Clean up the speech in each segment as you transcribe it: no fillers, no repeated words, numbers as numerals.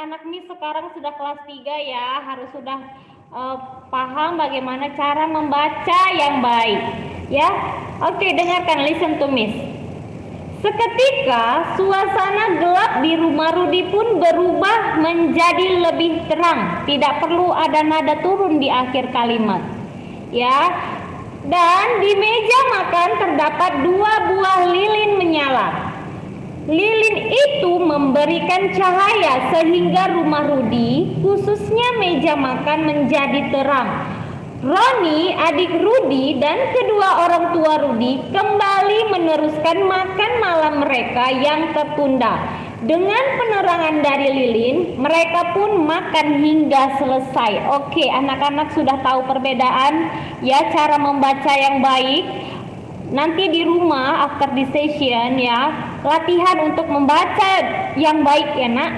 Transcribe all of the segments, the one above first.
anak-anak Miss sekarang sudah kelas 3 ya, harus sudah paham bagaimana cara membaca yang baik. Ya, oke, dengarkan, listen to Miss. Seketika suasana gelap di rumah Rudi pun berubah menjadi lebih terang. Tidak perlu ada nada turun di akhir kalimat. Ya. Dan di meja makan terdapat 2 buah lilin menyala. Lilin itu memberikan cahaya sehingga rumah Rudi, khususnya meja makan, menjadi terang. Roni, adik Rudi, dan kedua orang tua Rudi kembali meneruskan makan malam mereka yang tertunda. Dengan penerangan dari lilin, mereka pun makan hingga selesai. Oke, anak-anak sudah tahu perbedaan ya cara membaca yang baik. Nanti di rumah after the session ya, latihan untuk membaca yang baik ya nak.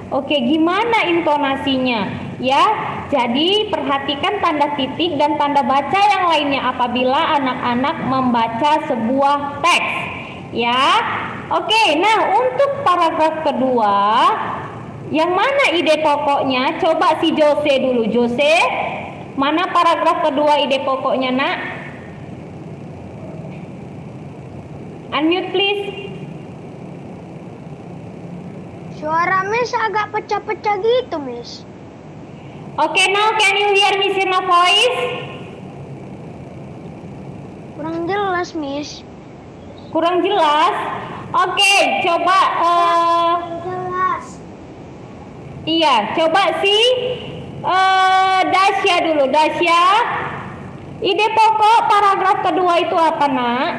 Oke, gimana intonasinya ya? Jadi perhatikan tanda titik dan tanda baca yang lainnya apabila anak-anak membaca sebuah teks ya. Oke, nah untuk paragraf kedua, yang mana ide pokoknya? Coba si Jose dulu. Jose, mana paragraf kedua ide pokoknya nak? Unmute please. Suara Miss agak pecah-pecah gitu, Miss. Okay, now can you hear Miss Irma voice? Kurang jelas, Miss. Kurang jelas? Oke, coba Jelas. iya, coba si Dasya dulu. Dasya, ide pokok paragraf kedua itu apa nak?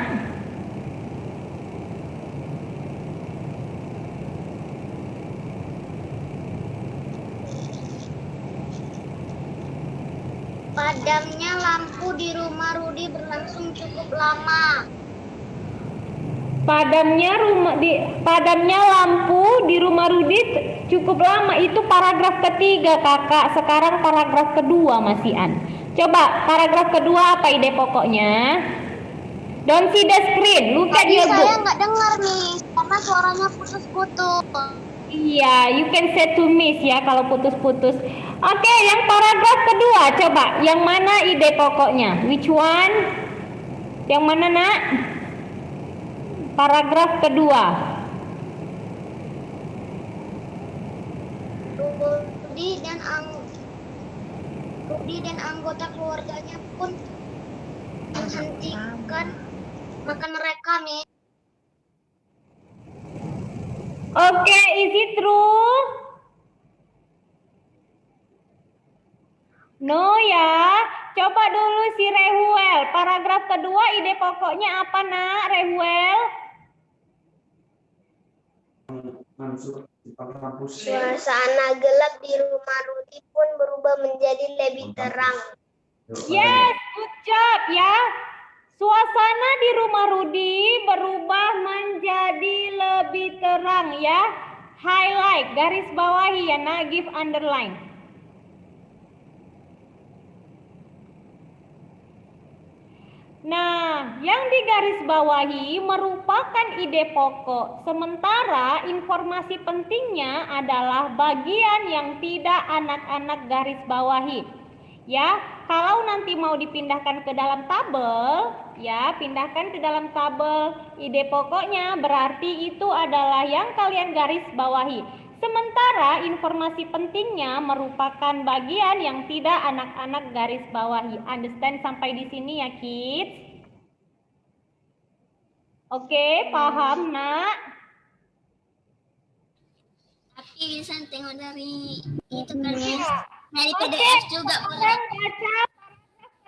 Padamnya lampu di rumah Rudi berlangsung cukup lama. Padamnya lampu di rumah Rudi cukup lama. Itu paragraf ketiga kakak. Sekarang paragraf kedua masih An. Coba paragraf kedua apa ide pokoknya? Don't see the screen. Look at your book. Saya nggak dengar nih, karena suaranya putus-putus. Iya, you can say to Miss ya kalau putus-putus. Oke, yang paragraf kedua coba. Yang mana ide pokoknya? Which one? Yang mana nak? Paragraf kedua. Rudi dan anggota keluarganya pun menghentikan makan mereka, Miss. Oke, is it true? No ya. Coba dulu si Rehuel. Paragraf kedua ide pokoknya apa nak, Rehuel? Suasana gelap di rumah Rudi pun berubah menjadi lebih terang. Yes, good job ya. Suasana di rumah Rudi berubah menjadi lebih terang ya. Highlight, garis bawahi ya nak, give underline. Nah, yang digarisbawahi merupakan ide pokok. Sementara informasi pentingnya adalah bagian yang tidak anak-anak garis bawahi. Ya, kalau nanti mau dipindahkan ke dalam tabel, ya, pindahkan ke dalam tabel ide pokoknya berarti itu adalah yang kalian garis bawahi. Sementara informasi pentingnya merupakan bagian yang tidak anak-anak garis bawahi. Understand sampai di sini ya, kids? Oke, paham, nak? Tapi bisa tengok dari itu kan, dari Oke, PDF juga. sekarang baca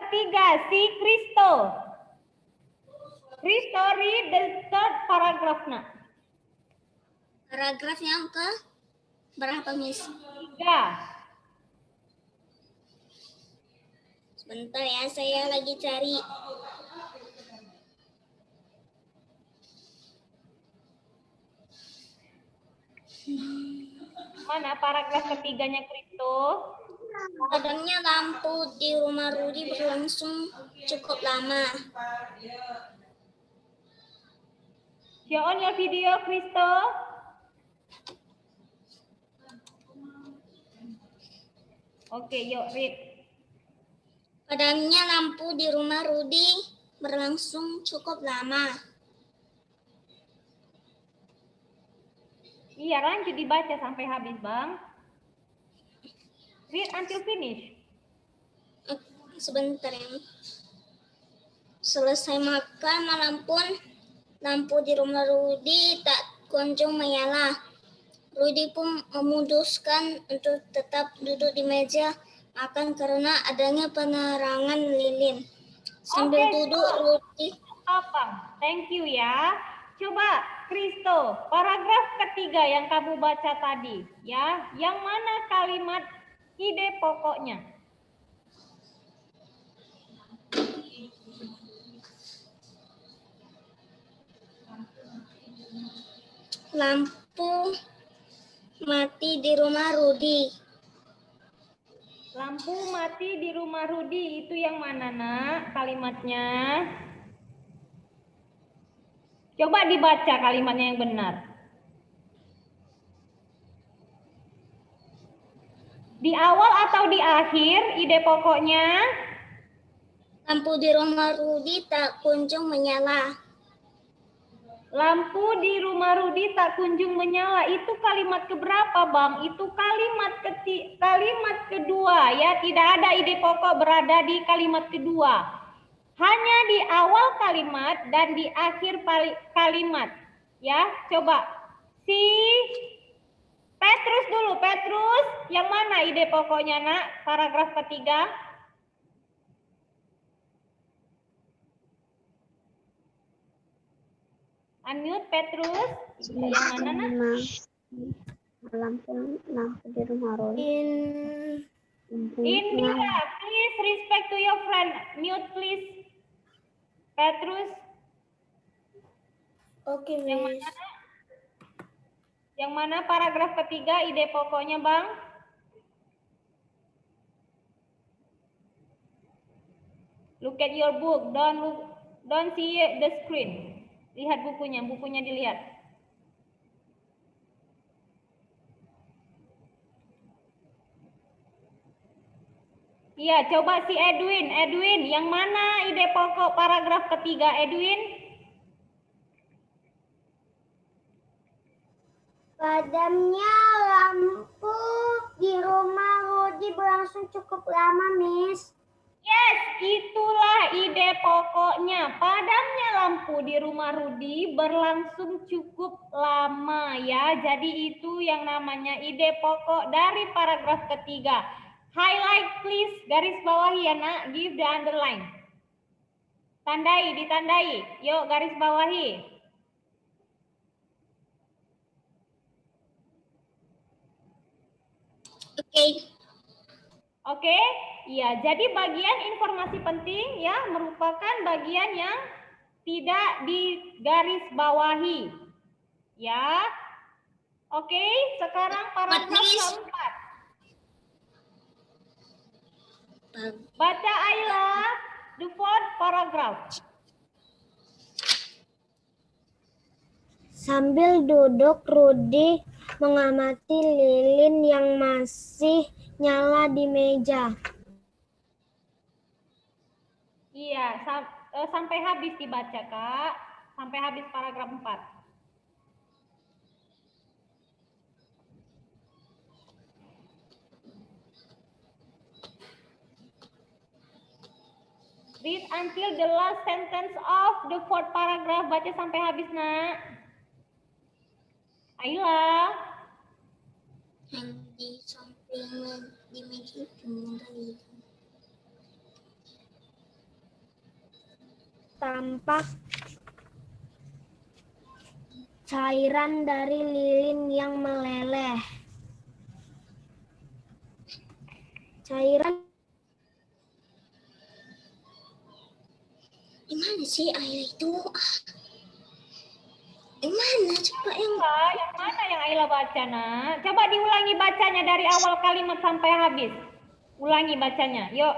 ketiga, si Kristo. Kristo, read the third paragraph, nak. Paragraf yang ke berapa, Miss? 3. Sebentar ya, saya lagi cari. Mana paragraf ketiganya Kristo? Padamnya lampu di rumah Rudi berlangsung cukup lama. Show on your video, Kristo. Oke, yuk read. Padamnya lampu di rumah Rudi berlangsung cukup lama. Iya, lanjut dibaca sampai habis, Bang. Read until finish. Sebentar ya. Selesai makan malam pun, lampu di rumah Rudi tak kunjung menyala. Rudi pun memutuskan untuk tetap duduk di meja makan karena adanya penerangan lilin. Sambil duduk, Rudi... Apa? Thank you ya. Coba, Kristo, paragraf ketiga yang kamu baca tadi, ya. Yang mana kalimat ide pokoknya? Lampu mati di rumah Rudi. Lampu mati di rumah Rudi, itu yang mana, Nak, kalimatnya? Coba dibaca kalimatnya yang benar. Di awal atau di akhir ide pokoknya? Lampu di rumah Rudi tak kunjung menyala. Lampu di rumah Rudi tak kunjung menyala. Itu kalimat keberapa, Bang? Itu kalimat kedua ya. Tidak ada ide pokok berada di kalimat kedua. Hanya di awal kalimat dan di akhir kalimat. Ya, coba. Si Petrus dulu. Petrus, yang mana ide pokoknya, Nak? Paragraf ketiga. Unmute Petrus. Yang mana, Nak? Lampu di rumah Rudi. Indira, please respect to your friend. Mute please. Petrus. Oke, Miss. Yang mana paragraf ketiga ide pokoknya, Bang? Look at your book. Don't see the screen. Lihat bukunya dilihat. Iya, coba si Edwin. Edwin, yang mana ide pokok paragraf ketiga, Edwin? Padamnya lampu di rumah Rudi berlangsung cukup lama, Miss. Yes, itulah ide pokoknya. Padamnya lampu di rumah Rudi berlangsung cukup lama ya. Jadi itu yang namanya ide pokok dari paragraf ketiga. Highlight please, garis bawahi ya, Nak. Give the underline. Tandai, ditandai. Yuk, garis bawahi. Oke. Oke, iya. Jadi bagian informasi penting ya merupakan bagian yang tidak digaris bawahi. Ya. Oke, sekarang paragraf keempat. Baca Ayla, the fourth paragraph. Sambil duduk, Rudi mengamati lilin yang masih nyala di meja. Iya, sampai habis dibaca, Kak. Sampai habis paragraf 4. Read until the last sentence of the fourth paragraph. Baca sampai habis, Nak. Ayla. Yang di samping di meja itu tampak cairan dari lilin yang meleleh. Cairan gimana sih air itu? Gimana coba yang mana yang Ayla baca, Nak? Coba diulangi bacanya dari awal kalimat sampai habis. Ulangi bacanya, yuk.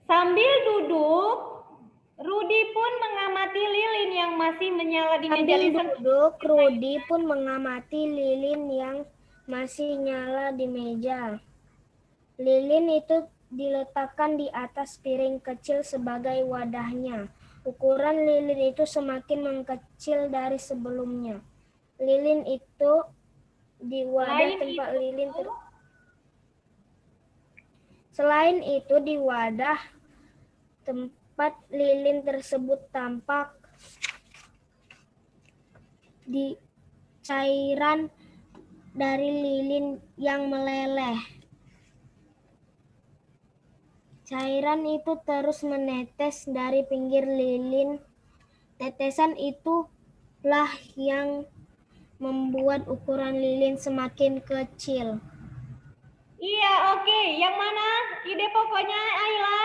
Sambil duduk, Rudi pun mengamati lilin yang yang masih menyala di meja. Sambil Listen. duduk, Rudi pun mengamati lilin yang masih nyala di meja. Lilin itu diletakkan di atas piring kecil sebagai wadahnya. Ukuran lilin itu semakin mengecil dari sebelumnya. Lilin itu di wadah tempat lilin Selain itu di wadah tempat lilin tersebut tampak di cairan dari lilin yang meleleh. Cairan itu terus menetes dari pinggir lilin. Tetesan itulah yang membuat ukuran lilin semakin kecil. Iya, oke. Yang mana ide pokoknya, Ayla?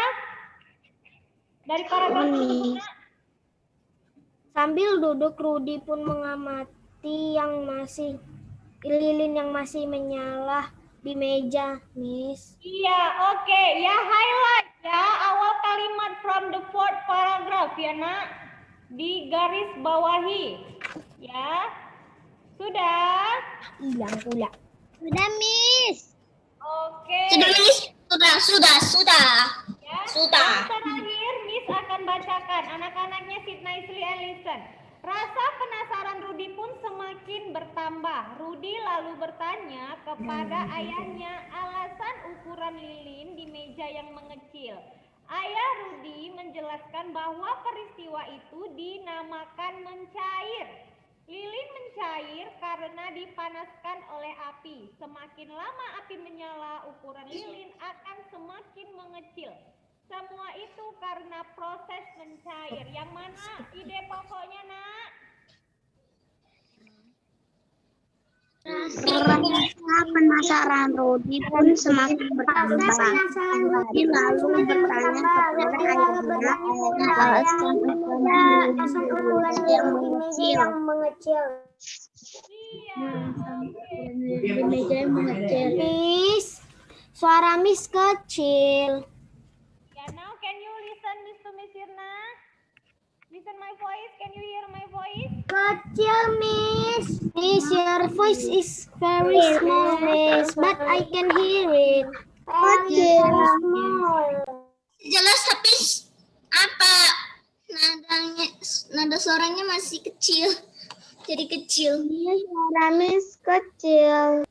Dari paragraf ini. Sambil duduk, Rudi pun mengamati lilin yang masih menyala di meja, Miss. Iya, oke. Ya, highlight ya awal kalimat from the fourth paragraph ya, Nak. Di garis bawahi. Ya. Sudah? Hilang pula. Sudah, Miss. Oke. Sudah, Miss. Sudah. Ya. Sudah. Yang terakhir, Miss akan bacakan. Anak-anaknya sit nicely and listen. Rasa penasaran Rudi pun semakin bertambah. Rudi lalu bertanya kepada ayahnya alasan ukuran lilin di meja yang mengecil. Ayah Rudi menjelaskan bahwa peristiwa itu dinamakan mencair. Lilin mencair karena dipanaskan oleh api. Semakin lama api menyala, ukuran lilin akan semakin mengecil. Semua itu karena proses mencair. Yang mana ide pokoknya, Nak? Rasa penasaran Rudi pun semakin bertambah. Rudi lalu bertanya kepada ayahnya alasan ukuran yang mengecil. Di meja yang mengecil. Miss, suara Miss kecil. Ya, now can you listen to Miss Irna? Listen my voice. Can you hear my voice? Kecil, Miss. Miss, your voice is very small, Miss, but I can hear it. Kecil. Jelas tapi apa nada suaranya masih kecil. Jadi kecil. Iya, suara Miss kecil.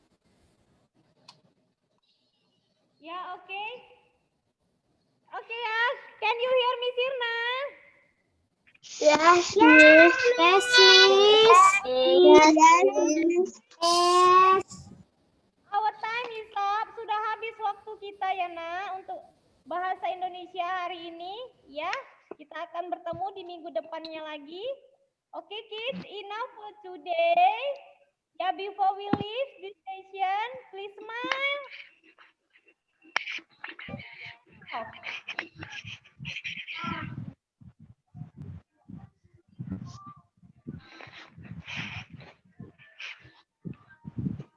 Ya, oke. Oke ya. Can you hear Miss Irna? Yes, Miss. Yes, Miss. Yes. Our time is up. Sudah habis waktu kita ya, Nak, untuk bahasa Indonesia hari ini. Ya, kita akan bertemu di minggu depannya lagi. Oke, kids, enough for today. Ya, before we leave this session, please smile.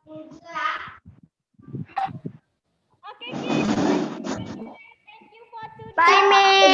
Oh. Okay, kids. Thank you for today. Bye, Miss.